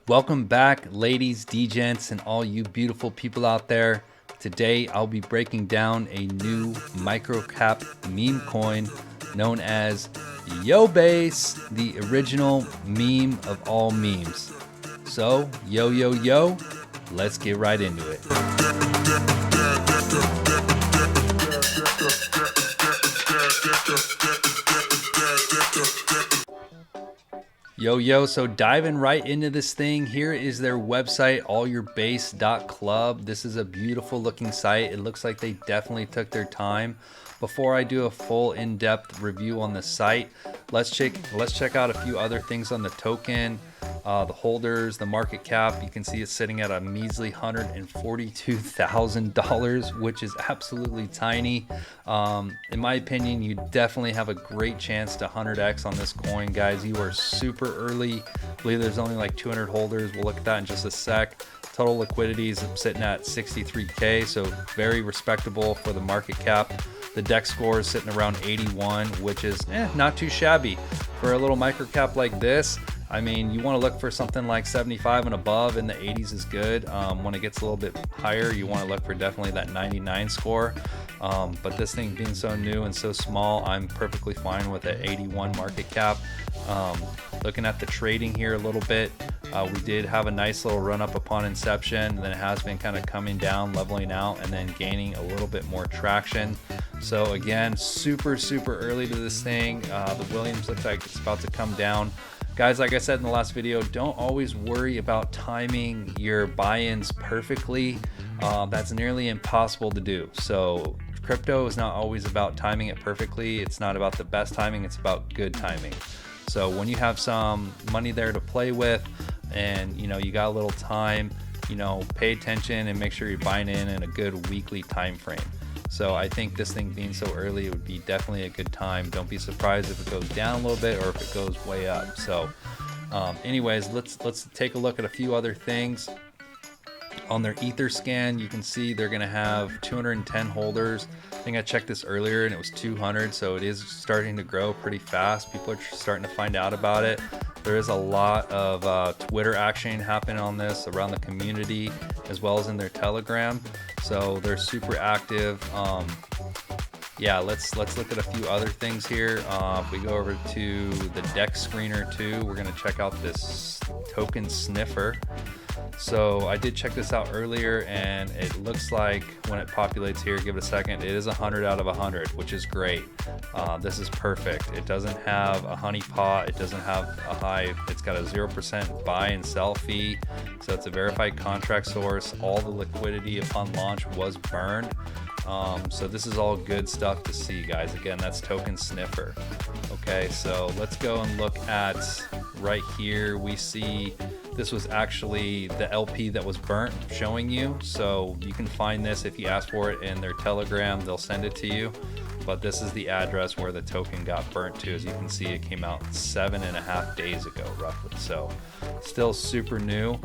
Welcome back, ladies, D-gents, and all you beautiful people out there. Today, I'll be breaking down a new microcap meme coin known as Yobase, the original meme of all memes. So, yo, let's get right into it. Yo, so diving right into this thing, here is their website, allyourbase.club. This is a beautiful looking site. It looks like they definitely took their time. Before I do a full in-depth review on the site, let's check out a few other things on the token, the holders, the market cap. You can see it's sitting at a measly $142,000, which is absolutely tiny. In my opinion, you definitely have a great chance to 100x on this coin, guys. You are super early. I believe there's only like 200 holders. We'll look at that in just a sec. Total liquidity is sitting at 63K, so very respectable for the market cap. The DEX score is sitting around 81, which is not too shabby. For a little micro cap like this, I mean, you want to look for something like 75 and above. In the 80s is good. When it gets a little bit higher, you want to look for definitely that 99 score. But this thing being so new and so small, I'm perfectly fine with an 81 market cap. Looking at the trading here a little bit, we did have a nice little run up upon inception, and then it has been kind of coming down, leveling out, and then gaining a little bit more traction. So again, super early to this thing. The Williams looks like it's about to come down. Guys, like I said in the last video, don't always worry about timing your buy-ins perfectly. That's nearly impossible to do. So crypto is not always about timing it perfectly. It's not about the best timing, it's about good timing. So when you have some money there to play with, and you got a little time, pay attention and make sure you're buying in a good weekly time frame. So I think this thing being so early, it would be definitely a good time. Don't be surprised if it goes down a little bit or if it goes way up. So anyways, let's take a look at a few other things. On their Ether scan, you can see they're going to have 210 holders. I think I checked this earlier and it was 200, so it is starting to grow pretty fast. People are starting to find out about it. There is a lot of Twitter action happening on this around the community, as well as in their Telegram. So they're super active. Yeah, let's look at a few other things here. If we go over to the DEX screener too, we're going to check out this token sniffer. So I did check this out earlier, and it looks like when it populates here, give it a second, it is 100 out of 100, which is great. This is perfect. It doesn't have a honey pot. It doesn't have a high. It's got a 0% buy and sell fee. So it's a verified contract source. All the liquidity upon launch was burned. So this is all good stuff to see, guys. Again, that's token sniffer. Okay, so let's go and look at right here. We see this was actually the LP that was burnt showing you. So you can find this if you ask for it in their Telegram, they'll send it to you. But this is the address where the token got burnt to. As you can see, it came out 7.5 days ago, roughly. So still super new.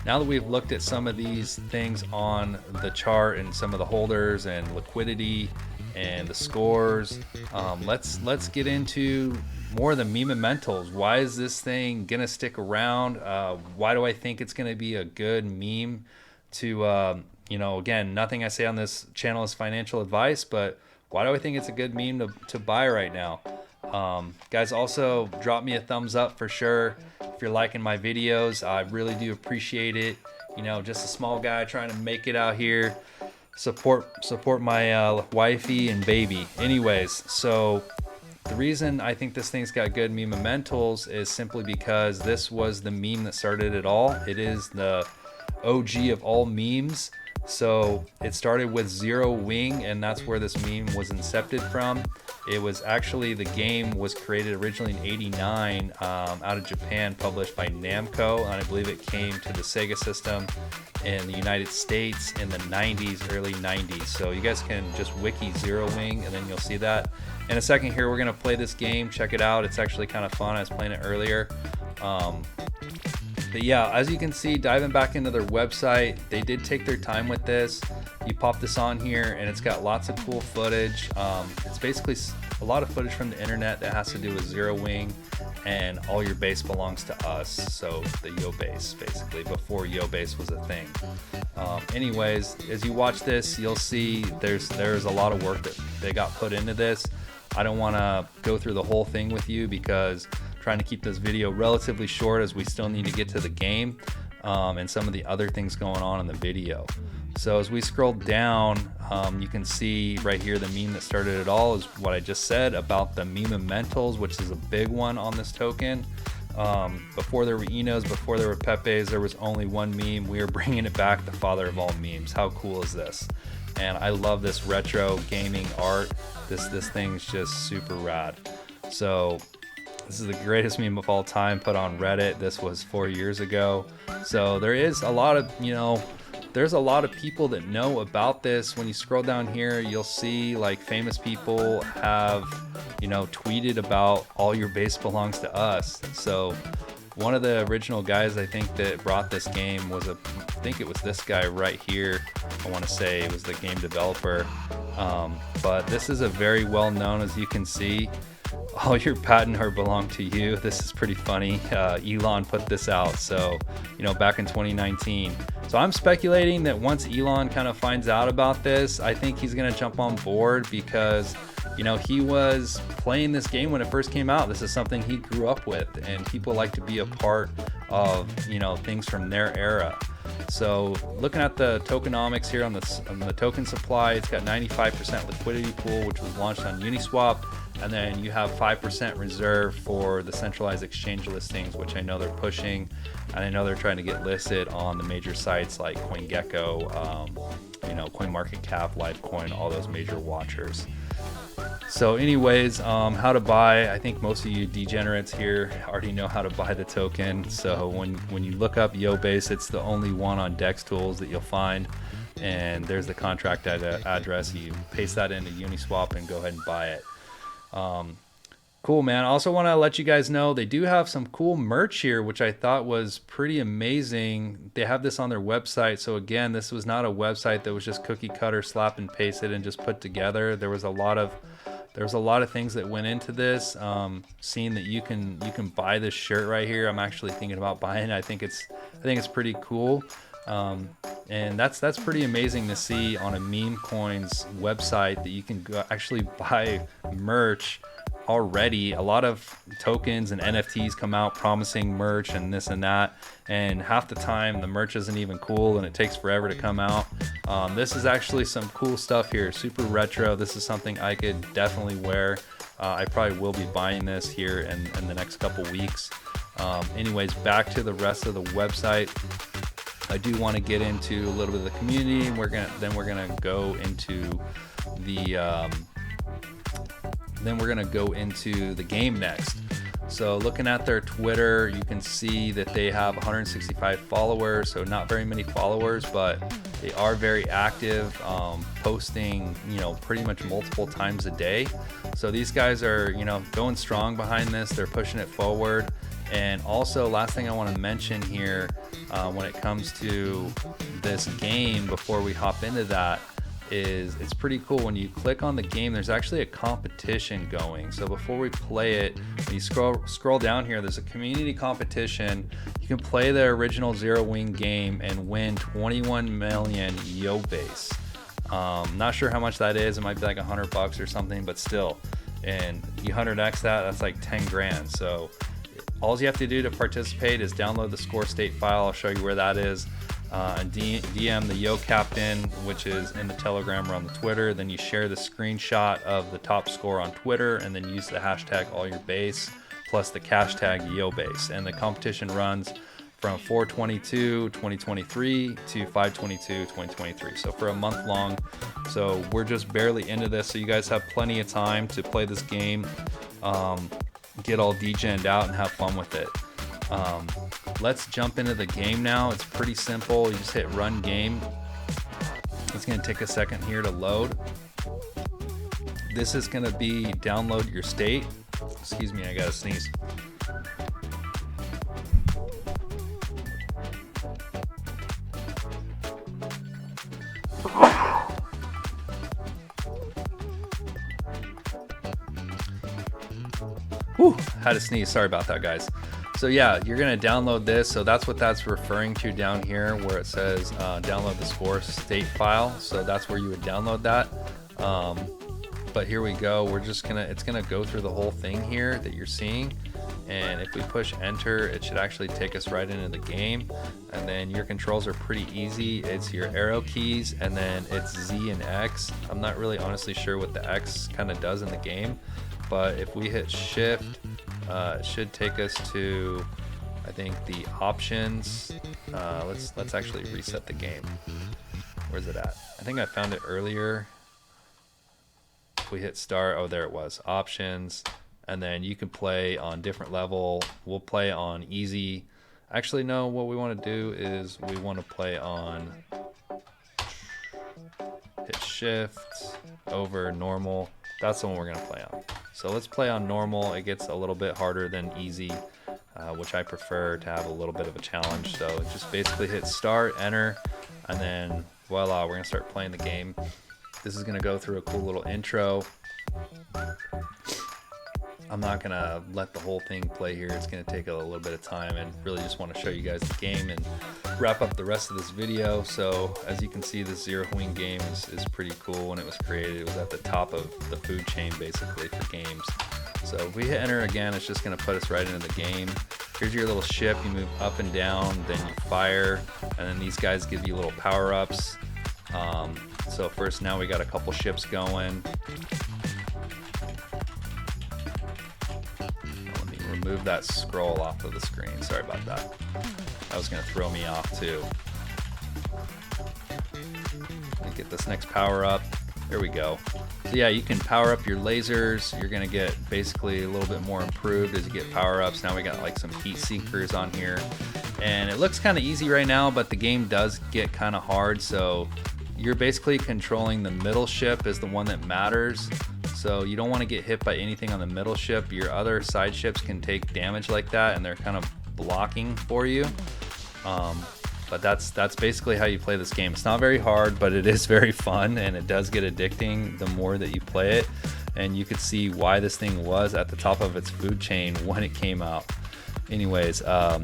Now that we've looked at some of these things on the chart and some of the holders and liquidity and the scores, let's get into more of the memementals. Why is this thing gonna stick around? Why do I think it's gonna be a good meme to again, nothing I say on this channel is financial advice, but why do I think it's a good meme to buy right now? Guys, also drop me a thumbs up for sure if you're liking my videos. I really do appreciate it. Just a small guy trying to make it out here. Support my wifey and baby. Anyways, so the reason I think this thing's got good memementals is simply because this was the meme that started it all. It is the OG of all memes. So it started with Zero Wing, and that's where this meme was incepted from. It was actually, the game was created originally in '89 out of Japan, published by Namco, and I believe it came to the Sega system in the United States in the 90s, early 90s. So you guys can just wiki Zero Wing and then you'll see that. In a second here, we're gonna play this game. Check it out. It's actually kind of fun. I was playing it earlier. But yeah, as you can see, diving back into their website, they did take their time with this. You pop this on here and it's got lots of cool footage. It's basically a lot of footage from the internet that has to do with Zero Wing. and all your base belongs to us. So the Yobase, basically, before Yobase was a thing. Anyways, as you watch this, you'll see there's a lot of work that they got put into this. I don't want to go through the whole thing with you because I'm trying to keep this video relatively short, as we still need to get to the game and some of the other things going on in the video. So as we scroll down, you can see right here the meme that started it all is what I just said about the memementals, which is a big one on this token. Before there were Enos, before there were Pepes, there was only one meme. We are bringing it back, the father of all memes. How cool is this? And I love this retro gaming art. This thing's just super rad. So this is the greatest meme of all time, put on Reddit. This was 4 years ago. So there is a lot of, there's a lot of people that know about this. When you scroll down here, you'll see like famous people have, tweeted about all your base belongs to us. So one of the original guys I think that brought this game was I think it was this guy right here. I want to say it was the game developer. But this is a very well known, as you can see, all your patent are belong to you. This is pretty funny. Elon put this out, so back in 2019. So I'm speculating that once Elon kind of finds out about this, I think he's gonna jump on board, because he was playing this game when it first came out. This is something he grew up with, and people like to be a part of things from their era. So looking at the tokenomics here on the token supply, it's got 95% liquidity pool, which was launched on Uniswap. And then you have 5% reserve for the centralized exchange listings, which I know they're pushing, and I know they're trying to get listed on the major sites like CoinGecko, CoinMarketCap, Litecoin, all those major watchers. So anyways, how to buy, I think most of you degenerates here already know how to buy the token. So when you look up Yobase, it's the only one on Dex Tools that you'll find, and there's the contract address. You paste that into Uniswap and go ahead and buy it. Cool, man. I also want to let you guys know they do have some cool merch here, which I thought was pretty amazing. They have this on their website. So again, this was not a website that was just cookie cutter, slap and paste it and just put together. There was a lot of things that went into this. Seeing that you can buy this shirt right here, I'm actually thinking about buying it. I think it's pretty cool. And that's pretty amazing to see on a meme coins website that you can actually buy merch already. A lot of tokens and NFTs come out promising merch and this and that, and half the time the merch isn't even cool and it takes forever to come out. This is actually some cool stuff here, super retro. This is something I could definitely wear. I probably will be buying this here in the next couple weeks. Anyways, back to the rest of the website. I do want to get into a little bit of the community, and we're gonna go into the game next. So looking at their Twitter, you can see that they have 165 followers, so not very many followers, but they are very active, posting pretty much multiple times a day. So these guys are going strong behind this. They're pushing it forward. And also, last thing I want to mention here, when it comes to this game, before we hop into that, is it's pretty cool. When you click on the game, there's actually a competition going. So before we play it, when you scroll down here, there's a community competition. You can play the original Zero Wing game and win 21 million Yobase. Not sure how much that is. It might be like $100 or something, but still. And you 100x that's like 10 grand. So all you have to do to participate is download the score state file. I'll show you where that is. And DM the Yo Captain, which is in the Telegram or on the Twitter. Then you share the screenshot of the top score on Twitter, and then use the hashtag allyourbase plus the cash tag Yobase. And the competition runs from 4/22/2023 to 5/22/2023. So for a month long. So we're just barely into this. So you guys have plenty of time to play this game. Get all degened out and have fun with it. Let's jump into the game now. It's pretty simple. You just hit run game. It's going to take a second here to load. This is going to be download your state. Excuse me, I got to sneeze. Whew, had to sneeze. Sorry about that, guys. So yeah, you're gonna download this. So that's what that's referring to down here where it says download the score state file. So that's where you would download that. But here we go. We're just gonna, it's gonna go through the whole thing here that you're seeing. And if we push enter, it should actually take us right into the game. And then your controls are pretty easy. It's your arrow keys and then it's Z and X. I'm not really honestly sure what the X kind of does in the game, but if we hit shift, it should take us to, I think, the options. Let's actually reset the game. Where's it at? I think I found it earlier. If we hit start, oh, there it was, options. And then you can play on different level. We'll play on easy. Actually, no, what we want to do is we want to play on, hit shift over normal. That's the one we're going to play on. So let's play on normal. It gets a little bit harder than easy, which I prefer to have a little bit of a challenge. So just basically hit start, enter, and then voila, we're going to start playing the game. This is going to go through a cool little intro. I'm not gonna let the whole thing play here. It's gonna take a little bit of time and really just want to show you guys the game and wrap up the rest of this video. So as you can see, this Zero Wing game is pretty cool. When it was created, it was at the top of the food chain basically for games. So if we hit enter again, it's just gonna put us right into the game. Here's your little ship. You move up and down, then you fire, and then these guys give you little power-ups. So first, now we got a couple ships going. Remove that scroll off of the screen. Sorry about that. That was going to throw me off too. Let me get this next power up. There we go. So yeah, you can power up your lasers. You're going to get basically a little bit more improved as you get power ups. Now we got like some heat seekers on here. And it looks kind of easy right now, but the game does get kind of hard. So you're basically controlling the middle ship is the one that matters. So you don't want to get hit by anything on the middle ship. Your other side ships can take damage like that and they're kind of blocking for you. But that's basically how you play this game. It's not very hard, but it is very fun and it does get addicting the more that you play it. And you could see why this thing was at the top of its food chain when it came out. Anyways, I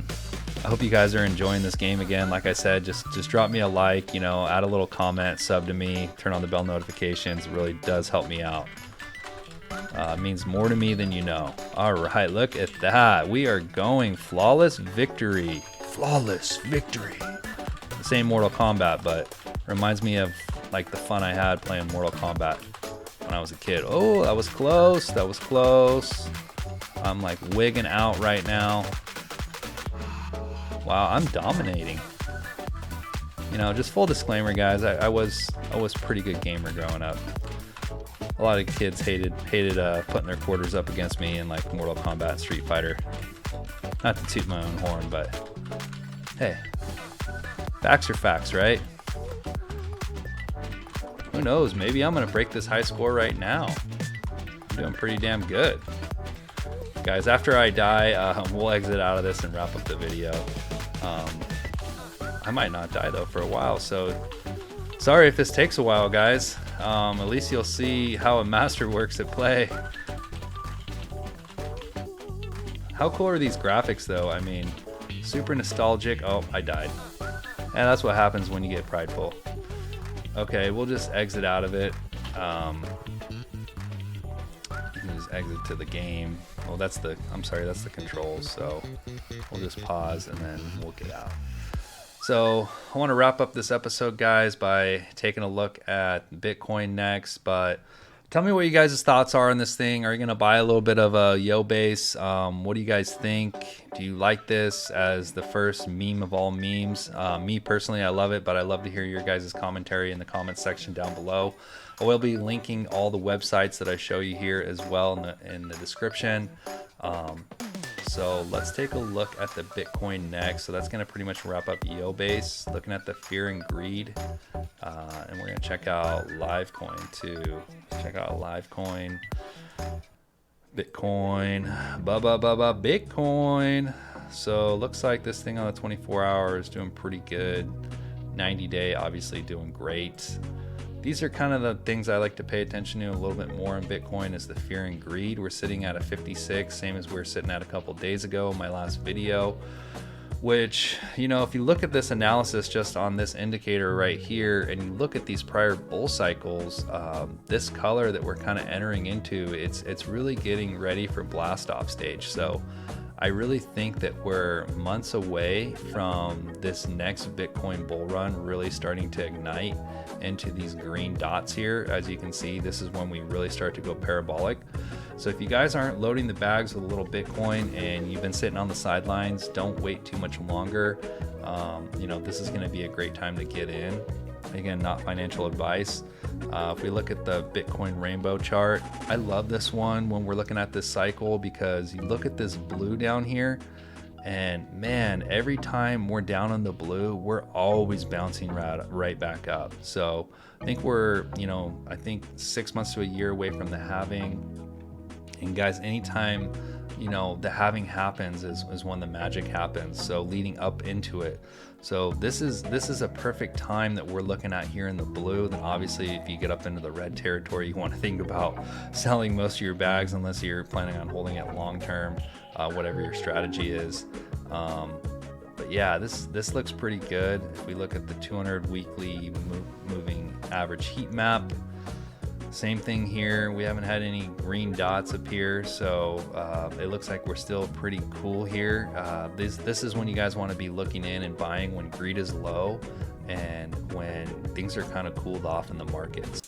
hope you guys are enjoying this game. Again, like I said, just drop me a like, you know, add a little comment, sub to me, turn on the bell notifications. It really does help me out. It means more to me than you know. All right, look at that. We are going flawless victory. Flawless victory. The same Mortal Kombat, but reminds me of like the fun I had playing Mortal Kombat when I was a kid. Oh, that was close. That was close. I'm like wigging out right now. Wow, I'm dominating. You know, just full disclaimer, guys. I was pretty good gamer growing up. A lot of kids hated putting their quarters up against me in like Mortal Kombat, Street Fighter. Not to toot my own horn, but hey, facts are facts, right? Who knows? Maybe I'm gonna break this high score right now. I'm doing pretty damn good. Guys, after I die, we'll exit out of this and wrap up the video. I might not die though for a while, so sorry if this takes a while, guys. At least you'll see how a master works at play. How cool are these graphics though? I mean, super nostalgic. Oh, I died. And that's what happens when you get prideful. Okay, we'll just exit out of it. You can just exit to the game. Oh, that's the controls. So we'll just pause and then we'll get out. So I want to wrap up this episode, guys, by taking a look at Bitcoin next. But tell me what you guys' thoughts are on this thing. Are you going to buy a little bit of a Yobase? What do you guys think? Do you like this as the first meme of all memes? Me personally, I love it, but I love to hear your guys' commentary in the comments section down below. I will be linking all the websites that I show you here as well in the description. So let's take a look at the Bitcoin next. So that's going to pretty much wrap up Yobase, looking at the fear and greed. And we're going to check out Livecoin too. Check out Livecoin, Bitcoin, Bitcoin. So looks like this thing on the 24 hour is doing pretty good. 90-day obviously doing great. these are kind of the things I like to pay attention to a little bit more in Bitcoin, is the fear and greed. We're sitting at a 56, same as we were sitting at a couple days ago in my last video, which, you know, if you look at this analysis just on this indicator right here, and you look at these prior bull cycles, this color that we're kind of entering into, it's really getting ready for blast off stage. So I really think that we're months away from this next Bitcoin bull run really starting to ignite into these green dots here. As you can see, this is when we really start to go parabolic. So if you guys aren't loading the bags with a little Bitcoin and you've been sitting on the sidelines, don't wait too much longer. You know, this is going to be a great time to get in. Again, not financial advice. If we look at the Bitcoin rainbow chart, I love this one when we're looking at this cycle, because you look at this blue down here, and man, every time we're down on the blue, we're always bouncing right back up. So I think we're, you know, I think 6 months to a year away from the halving. And guys, anytime, you know, the halving happens is when the magic happens. So leading up into it. So this is a perfect time that we're looking at here in the blue. Then obviously if you get up into the red territory, you want to think about selling most of your bags unless you're planning on holding it long term, whatever your strategy is. But yeah, this looks pretty good. If we look at the 200 weekly moving average heat map, same thing here. We haven't had any green dots appear, so it looks like we're still pretty cool here. This is when you guys want to be looking in and buying when greed is low and when things are kind of cooled off in the markets.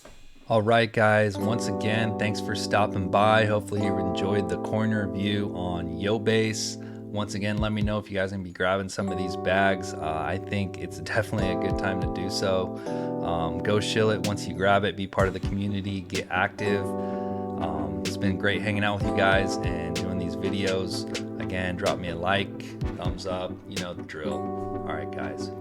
All right, guys, once again, thanks for stopping by. Hopefully you enjoyed the coin review on Yobase. Once again, let me know if you guys are gonna be grabbing some of these bags. I think it's definitely a good time to do so. Go shill it once you grab it, be part of the community, get active. It's been great hanging out with you guys and doing these videos. Again, drop me a like, thumbs up, you know the drill. All right, guys.